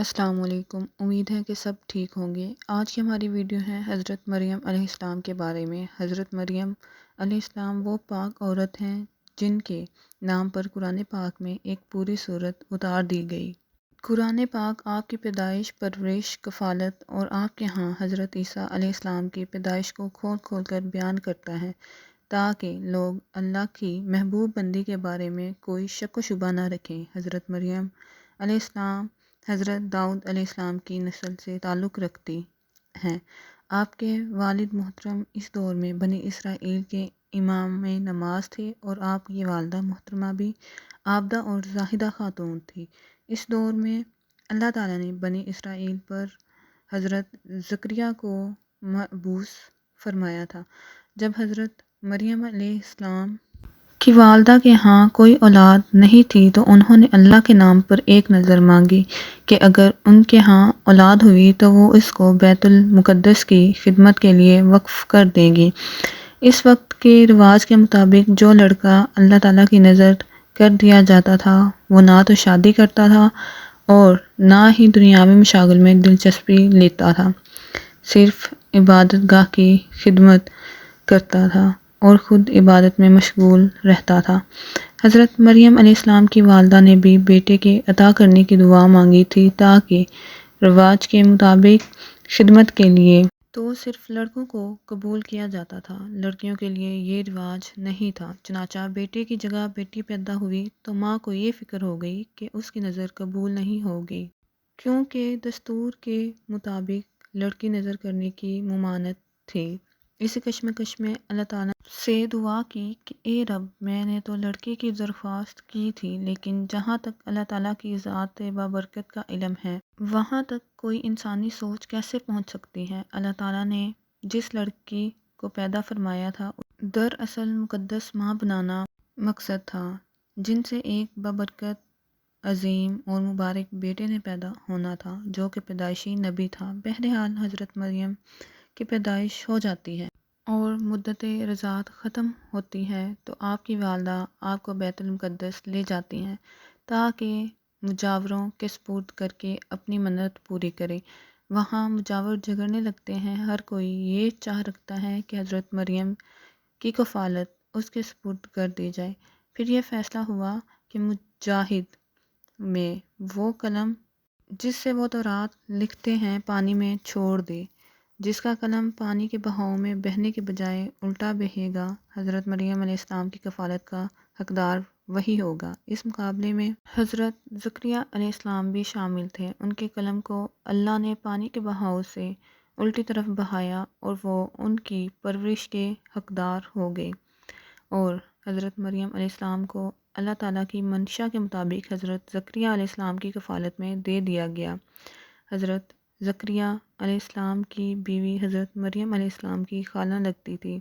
السلام علیکم، امید ہے کہ سب ٹھیک ہوں گے۔ آج کی ہماری ویڈیو ہے حضرت مریم علیہ السلام کے بارے میں۔ حضرت مریم علیہ السلام وہ پاک عورت ہیں جن کے نام پر قرآن پاک میں ایک پوری سورت اتار دی گئی۔ قرآن پاک آپ کی پیدائش، پرورش، کفالت اور آپ کے ہاں حضرت عیسیٰ علیہ السلام کی پیدائش کو کھول کھول کر بیان کرتا ہے تاکہ لوگ اللہ کی محبوب بندی کے بارے میں کوئی شک و شبہ نہ رکھیں۔ حضرت مریم علیہ السلام حضرت داؤد علیہ السلام کی نسل سے تعلق رکھتی ہیں۔ آپ کے والد محترم اس دور میں بنی اسرائیل کے امام نماز تھے اور آپ کی والدہ محترمہ بھی عابدہ اور زاہدہ خاتون تھی۔ اس دور میں اللہ تعالیٰ نے بنی اسرائیل پر حضرت زکریا کو مبعوث فرمایا تھا۔ جب حضرت مریم علیہ السلام کی والدہ کے ہاں کوئی اولاد نہیں تھی تو انہوں نے اللہ کے نام پر ایک نظر مانگی کہ اگر ان کے ہاں اولاد ہوئی تو وہ اس کو بیت المقدس کی خدمت کے لیے وقف کر دیں گی۔ اس وقت کے رواج کے مطابق جو لڑکا اللہ تعالیٰ کی نظر کر دیا جاتا تھا وہ نہ تو شادی کرتا تھا اور نہ ہی دنیاوی مشاغل میں دلچسپی لیتا تھا، صرف عبادت گاہ کی خدمت کرتا تھا اور خود عبادت میں مشغول رہتا تھا۔ حضرت مریم علیہ السلام کی والدہ نے بھی بیٹے کے عطا کرنے کی دعا مانگی تھی تاکہ رواج کے مطابق خدمت کے لیے تو صرف لڑکوں کو قبول کیا جاتا تھا، لڑکیوں کے لیے یہ رواج نہیں تھا۔ چنانچہ بیٹے کی جگہ بیٹی پیدا ہوئی تو ماں کو یہ فکر ہو گئی کہ اس کی نظر قبول نہیں ہوگی، کیونکہ دستور کے مطابق لڑکی نظر کرنے کی ممانعت تھی۔ اسی کشمکش میں اللہ تعالیٰ سے دعا کی کہ اے رب، میں نے تو لڑکی کی درخواست کی تھی لیکن جہاں تک اللہ تعالیٰ کی ذات بابرکت کا علم ہے وہاں تک کوئی انسانی سوچ کیسے پہنچ سکتی ہے۔ اللہ تعالیٰ نے جس لڑکی کو پیدا فرمایا تھا دراصل مقدس ماں بنانا مقصد تھا، جن سے ایک بابرکت، عظیم اور مبارک بیٹے نے پیدا ہونا تھا جو کہ پیدائشی نبی تھا۔ بہرحال حضرت مریم کی پیدائش ہو جاتی ہے اور مدت رضاعت ختم ہوتی ہے تو آپ کی والدہ آپ کو بیت المقدس لے جاتی ہیں تاکہ مجاوروں کے سپرد کر کے اپنی منت پوری کرے۔ وہاں مجاور جھگڑنے لگتے ہیں، ہر کوئی یہ چاہ رکھتا ہے کہ حضرت مریم کی کفالت اس کے سپرد کر دی جائے۔ پھر یہ فیصلہ ہوا کہ مجاہد میں وہ قلم جس سے وہ تورات لکھتے ہیں پانی میں چھوڑ دے، جس کا قلم پانی کے بہاؤ میں بہنے کے بجائے الٹا بہے گا۔ حضرت مریم علیہ السلام کی کفالت کا حقدار وہی ہوگا۔ اس مقابلے میں حضرت زکریا علیہ السلام بھی شامل تھے۔ ان کے قلم کو اللہ نے پانی کے بہاؤ سے الٹی طرف بہایا اور وہ ان کی پرورش کے حقدار ہو گئے، اور حضرت مریم علیہ السلام کو اللہ تعالیٰ کی منشا کے مطابق حضرت زکریا علیہ السلام کی کفالت میں دے دیا گیا۔ حضرت زکریا علیہ السلام کی بیوی حضرت مریم علیہ السلام کی خالہ لگتی تھی،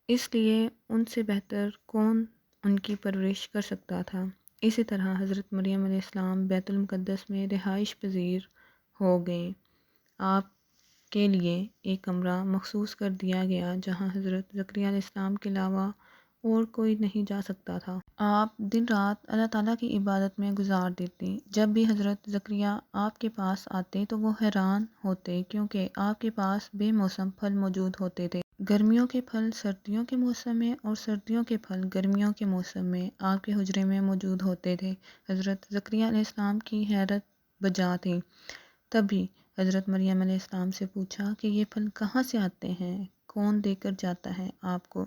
اس لیے ان سے بہتر کون ان کی پرورش کر سکتا تھا۔ اسی طرح حضرت مریم علیہ السلام بیت المقدس میں رہائش پذیر ہو گئیں۔ آپ کے لیے ایک کمرہ مخصوص کر دیا گیا جہاں حضرت زکریا علیہ السلام کے علاوہ اور کوئی نہیں جا سکتا تھا۔ آپ دن رات اللہ تعالیٰ کی عبادت میں گزار دیتی۔ جب بھی حضرت زکریا آپ کے پاس آتے تو وہ حیران ہوتے کیونکہ آپ کے پاس بے موسم پھل موجود ہوتے تھے۔ گرمیوں کے پھل سردیوں کے موسم میں اور سردیوں کے پھل گرمیوں کے موسم میں آپ کے حجرے میں موجود ہوتے تھے۔ حضرت زکریا علیہ السلام کی حیرت بجا تھی۔ تبھی حضرت مریم علیہ السلام سے پوچھا کہ یہ پھل کہاں سے آتے ہیں، کون دے کر جاتا ہے آپ کو؟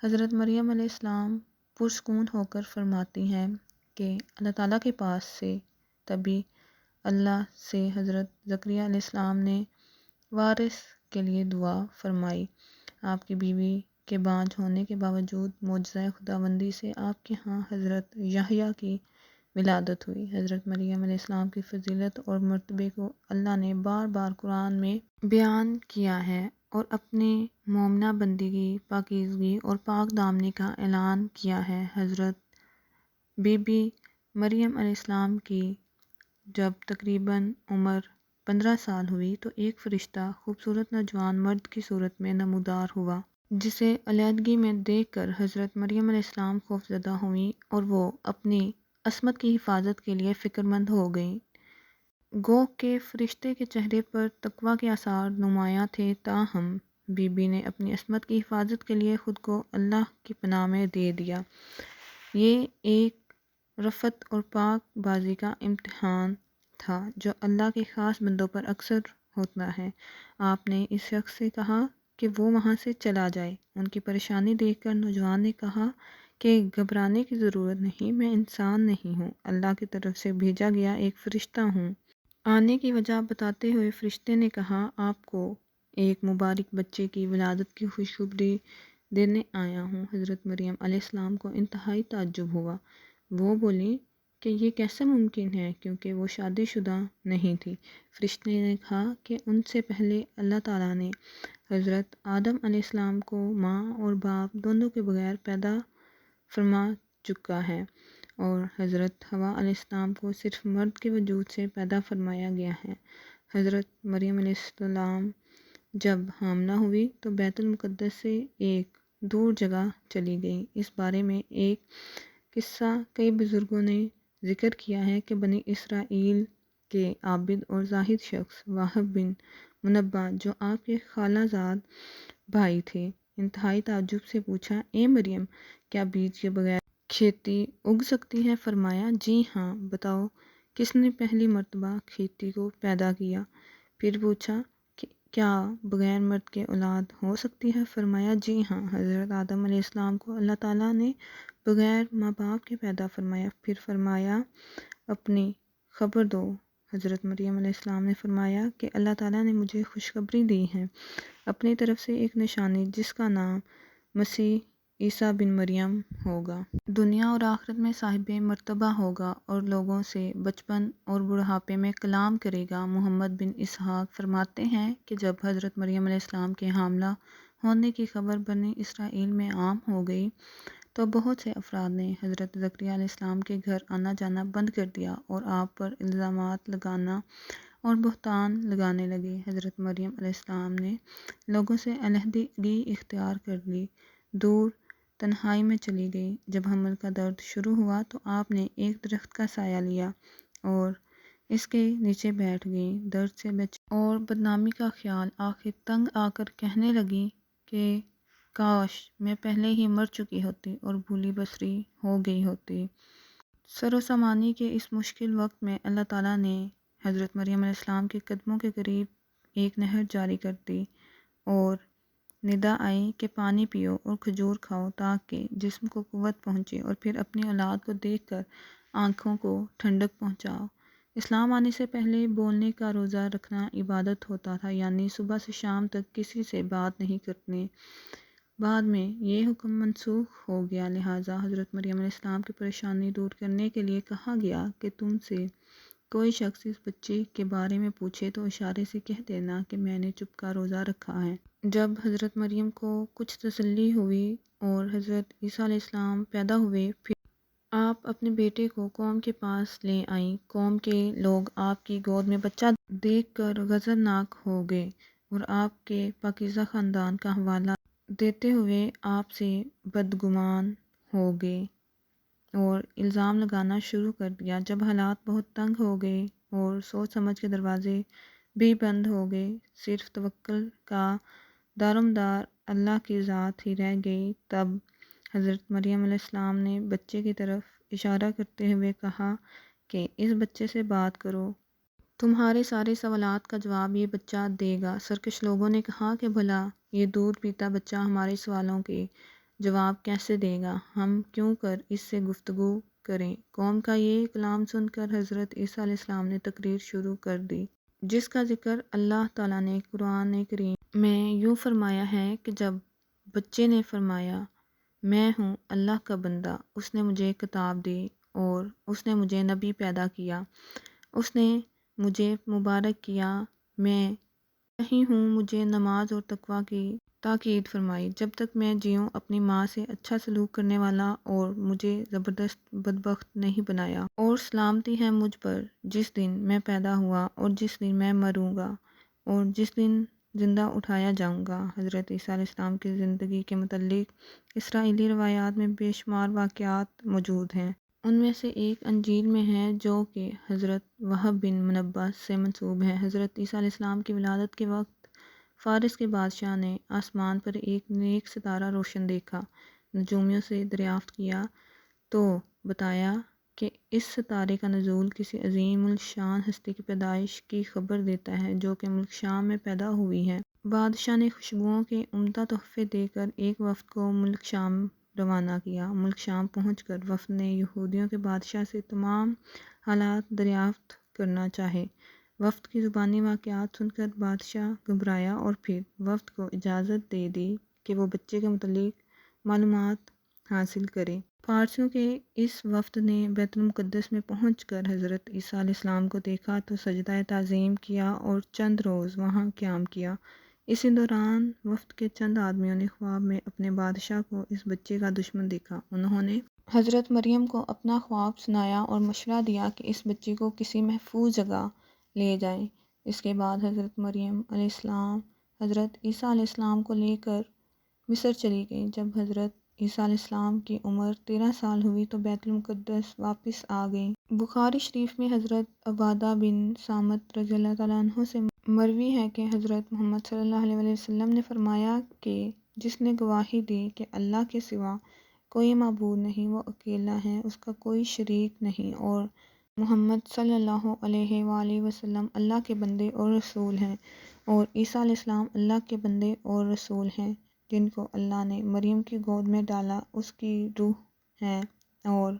حضرت مریم علیہ السلام پرسکون ہو کر فرماتی ہیں کہ اللہ تعالیٰ کے پاس سے۔ تبھی اللہ سے حضرت زکریا علیہ السلام نے وارث کے لیے دعا فرمائی۔ آپ کی بیوی کے بانجھ ہونے کے باوجود معجزہ خداوندی سے آپ کے ہاں حضرت یحییٰ کی ولادت ہوئی۔ حضرت مریم علیہ السلام کی فضیلت اور مرتبے کو اللہ نے بار بار قرآن میں بیان کیا ہے اور اپنی مومنہ بندگی، پاکیزگی اور پاک دامنی کا اعلان کیا ہے۔ حضرت بی بی مریم علیہ السلام کی جب تقریباً عمر 15 سال ہوئی تو ایک فرشتہ خوبصورت نوجوان مرد کی صورت میں نمودار ہوا، جسے علیحدگی میں دیکھ کر حضرت مریم علیہ السلام خوفزدہ ہوئیں اور وہ اپنی عصمت کی حفاظت کے لیے فکر مند ہو گئیں۔ گو کہ فرشتے کے چہرے پر تقوی کے آثار نمایاں تھے، تاہم بی بی نے اپنی عصمت کی حفاظت کے لیے خود کو اللہ کی پناہ میں دے دیا۔ یہ ایک رفعت اور پاک بازی کا امتحان تھا جو اللہ کے خاص بندوں پر اکثر ہوتا ہے۔ آپ نے اس شخص سے کہا کہ وہ وہاں سے چلا جائے۔ ان کی پریشانی دیکھ کر نوجوان نے کہا کہ گھبرانے کی ضرورت نہیں، میں انسان نہیں ہوں، اللہ کی طرف سے بھیجا گیا ایک فرشتہ ہوں۔ آنے کی وجہ بتاتے ہوئے فرشتے نے کہا، آپ کو ایک مبارک بچے کی ولادت کی خوشخبری دینے آیا ہوں۔ حضرت مریم علیہ السلام کو انتہائی تعجب ہوا۔ وہ بولی کہ یہ کیسے ممکن ہے کیونکہ وہ شادی شدہ نہیں تھی۔ فرشتے نے کہا کہ ان سے پہلے اللہ تعالیٰ نے حضرت آدم علیہ السلام کو ماں اور باپ دونوں کے بغیر پیدا فرما چکا ہے، اور حضرت حوا علیہ السلام کو صرف مرد کے وجود سے پیدا فرمایا گیا ہے۔ حضرت مریم علیہ السلام جب حاملہ ہوئی تو بیت المقدس سے ایک دور جگہ چلی گئی۔ اس بارے میں ایک قصہ کئی بزرگوں نے ذکر کیا ہے کہ بنی اسرائیل کے عابد اور زاہد شخص وہب بن منبع جو آپ کے خالہ زاد بھائی تھے، انتہائی تعجب سے پوچھا، اے مریم، کیا بیج کے بغیر کھیتی اگ سکتی ہے؟ فرمایا، جی ہاں، بتاؤ کس نے پہلی مرتبہ کھیتی کو پیدا کیا؟ پھر پوچھا کہ کیا بغیر مرد کے اولاد ہو سکتی ہے؟ فرمایا، جی ہاں، حضرت آدم علیہ السلام کو اللہ تعالیٰ نے بغیر ماں باپ کے پیدا فرمایا۔ پھر فرمایا، اپنی خبر دو۔ حضرت مریم علیہ السلام نے فرمایا کہ اللہ تعالیٰ نے مجھے خوشخبری دی ہے اپنی طرف سے ایک نشانی جس کا نام مسیح عیسیٰ بن مریم ہوگا۔ دنیا اور آخرت میں صاحب مرتبہ ہوگا اور لوگوں سے بچپن اور بڑھاپے میں کلام کرے گا۔ محمد بن اسحاق فرماتے ہیں کہ جب حضرت مریم علیہ السلام کے حاملہ ہونے کی خبر بنی اسرائیل میں عام ہو گئی تو بہت سے افراد نے حضرت زکریا علیہ السلام کے گھر آنا جانا بند کر دیا اور آپ پر الزامات لگانا اور بہتان لگانے لگے۔ حضرت مریم علیہ السلام نے لوگوں سے علیحدگی اختیار کر لی، دور تنہائی میں چلی گئی۔ جب حمل کا درد شروع ہوا تو آپ نے ایک درخت کا سایہ لیا اور اس کے نیچے بیٹھ گئیں۔ درد سے بچی اور بدنامی کا خیال آخر تنگ آ کر کہنے لگی کہ کاش میں پہلے ہی مر چکی ہوتی اور بھولی بصری ہو گئی ہوتی۔ سر و سامانی کے اس مشکل وقت میں اللہ تعالیٰ نے حضرت مریم علیہ السلام کے قدموں کے قریب ایک نہر جاری کر دی اور ندا آئی کہ پانی پیو اور کھجور کھاؤ تاکہ جسم کو قوت پہنچے اور پھر اپنی اولاد کو دیکھ کر آنکھوں کو ٹھنڈک پہنچاؤ۔ اسلام آنے سے پہلے بولنے کا روزہ رکھنا عبادت ہوتا تھا، یعنی صبح سے شام تک کسی سے بات نہیں کرنے۔ بعد میں یہ حکم منسوخ ہو گیا، لہٰذا حضرت مریم علیہ السلام کی پریشانی دور کرنے کے لیے کہا گیا کہ تم سے کوئی شخص اس بچے کے بارے میں پوچھے تو اشارے سے کہہ دینا کہ میں نے چپ کا روزہ رکھا ہے۔ جب حضرت مریم کو کچھ تسلی ہوئی اور حضرت عیسیٰ علیہ السلام پیدا ہوئے، پھر آپ اپنے بیٹے کو قوم کے پاس لے آئیں۔ قوم کے لوگ آپ کی گود میں بچہ دیکھ کر غضبناک ہو گئے اور آپ کے پاکیزہ خاندان کا حوالہ دیتے ہوئے آپ سے بدگمان ہو گئے اور الزام لگانا شروع کر دیا۔ جب حالات بہت تنگ ہو گئے اور سوچ سمجھ کے دروازے بھی بند ہو گئے، صرف توکل کا دارومدار اللہ کی ذات ہی رہ گئی، تب حضرت مریم علیہ السلام نے بچے کی طرف اشارہ کرتے ہوئے کہا کہ اس بچے سے بات کرو، تمہارے سارے سوالات کا جواب یہ بچہ دے گا۔ سرکش لوگوں نے کہا کہ بھلا یہ دودھ پیتا بچہ ہمارے سوالوں کے جواب کیسے دے گا، ہم کیوں کر اس سے گفتگو کریں۔ قوم کا یہ کلام سن کر حضرت عیسیٰ علیہ السلام نے تقریر شروع کر دی، جس کا ذکر اللہ تعالیٰ نے قرآن کریم میں یوں فرمایا ہے کہ جب بچے نے فرمایا، میں ہوں اللہ کا بندہ، اس نے مجھے کتاب دی اور اس نے مجھے نبی پیدا کیا، اس نے مجھے مبارک کیا، میں نہیں ہوں، مجھے نماز اور تقوی کی تاکید فرمائی، جب تک میں جیوں اپنی ماں سے اچھا سلوک کرنے والا، اور مجھے زبردست بدبخت نہیں بنایا، اور سلامتی ہے مجھ پر جس دن میں پیدا ہوا اور جس دن میں مروں گا اور جس دن زندہ اٹھایا جاؤں گا۔ حضرت عیسیٰ علیہ السلام کی زندگی کے متعلق اسرائیلی روایات میں بے شمار واقعات موجود ہیں۔ ان میں سے ایک انجیل میں ہے جو کہ حضرت وہب بن منبہ سے منسوب ہے۔ حضرت عیسیٰ علیہ السلام کی ولادت کے وقت فارس کے بادشاہ نے آسمان پر ایک نیک ستارہ روشن دیکھا۔ نجومیوں سے دریافت کیا تو بتایا کہ اس ستارے کا نزول کسی عظیم الشان ہستی کی پیدائش کی خبر دیتا ہے جو کہ ملک شام میں پیدا ہوئی ہے۔ بادشاہ نے خوشبوؤں کے عمدہ تحفے دے کر ایک وفد کو ملک شام روانہ کیا۔ ملک شام پہنچ کر وفد نے یہودیوں کے بادشاہ سے تمام حالات دریافت کرنا چاہے۔ وفد کی زبانی واقعات سن کر بادشاہ گھبرایا اور پھر وفد کو اجازت دے دی کہ وہ بچے کے متعلق معلومات حاصل کرے۔ فارسیوں کے اس وفد نے بیت المقدس میں پہنچ کر حضرت عیسیٰ علیہ السلام کو دیکھا تو سجدہ تعظیم کیا اور چند روز وہاں قیام کیا۔ اسی دوران وفد کے چند آدمیوں نے خواب میں اپنے بادشاہ کو اس بچے کا دشمن دیکھا۔ انہوں نے حضرت مریم کو اپنا خواب سنایا اور مشورہ دیا کہ اس بچے کو کسی محفوظ جگہ لے جائیں۔ اس کے بعد حضرت مریم علیہ السلام حضرت عیسیٰ علیہ السلام کو لے کر مصر چلی گئیں۔ جب حضرت عیسیٰ علیہ السلام کی عمر 13 سال ہوئی تو بیت المقدس واپس آ گئیں۔ بخاری شریف میں حضرت عبادہ بن صامت رضی اللہ تعالیٰ عنہ سے مروی ہے کہ حضرت محمد صلی اللہ علیہ وسلم نے فرمایا کہ جس نے گواہی دی کہ اللہ کے سوا کوئی معبود نہیں، وہ اکیلا ہے، اس کا کوئی شریک نہیں، اور محمد صلی اللہ علیہ وآلہ وسلم اللہ کے بندے اور رسول ہیں، اور عیسیٰ علیہ السلام اللہ کے بندے اور رسول ہیں جن کو اللہ نے مریم کی گود میں ڈالا، اس کی روح ہے، اور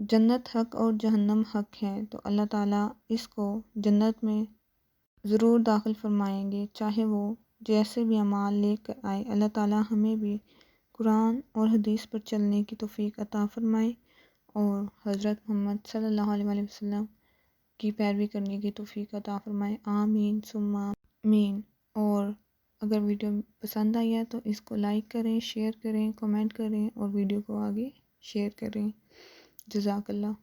جنت حق اور جہنم حق ہے، تو اللہ تعالیٰ اس کو جنت میں ضرور داخل فرمائیں گے چاہے وہ جیسے بھی اعمال لے کر آئے۔ اللہ تعالیٰ ہمیں بھی قرآن اور حدیث پر چلنے کی توفیق عطا فرمائے اور حضرت محمد صلی اللہ علیہ وآلہ وسلم کی پیروی کرنے کی توفیق عطا فرمائے، آمین ثم آمین۔ اور اگر ویڈیو پسند آئی ہے تو اس کو لائک کریں، شیئر کریں، کمنٹ کریں اور ویڈیو کو آگے شیئر کریں۔ جزاک اللہ۔